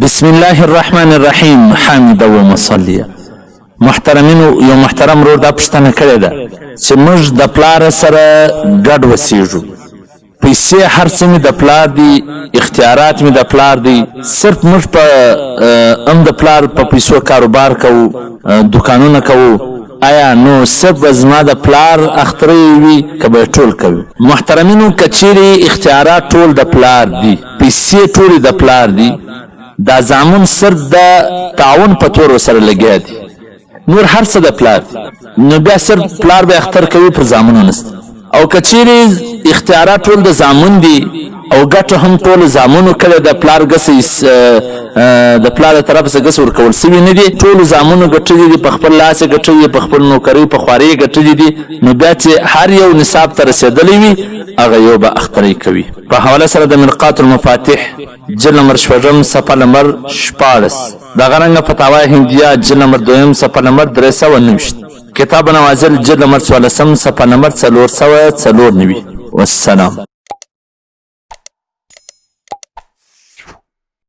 بسم الله الرحمن الرحیم حامد و مصلی. محترمینو، یو محترم ورور دا پوښتنه کړې ده چې موږ د پلار سره ګډ وسیږو، پیسې هر څه مې د پلار دي، اختیارات مې د پلار دي، صرف موږ په د پلار په پیسو کاروبار کوو، دکانونه کوو. آیا نو صرف زما د پلار اختری وي که به ټول کوي؟ محترمینو، که چیرې اختیارات ټول د پلار دي، پیسې ټولې د پلار دي، دا زامن صرف د تعاون په تور سره لګیا دي، نور هر څه د پلار دي، نو بیا صرف پلار به اختر کوي، پر زامنو نسته. او که چیرې اختیارات ټول د زامن دي او ګټه هم ټول زامنو کړې، د پلار ګسې د پلار د طرف څخه ګس ورکول سوي نه دي، ټول زامنو ګټلي دي، په خپل لاس یې ګټلي دي، په خپل نوکرۍ په خوارۍ یې ګټلي دي، نو بیا چې هر یو نصاب ته رسېدلی وي هغه یو به اخترۍ کوي. په حواله سره د مرقات المفاتح جلد نمبر 6 صفحه نمبر 14، دغه رنګه فتاوا هندیه جلد نمبر 2 صفحه نمبر 390، کتاب نوازل جلد نمبر 14 صفحه نمبر 494. والسلام.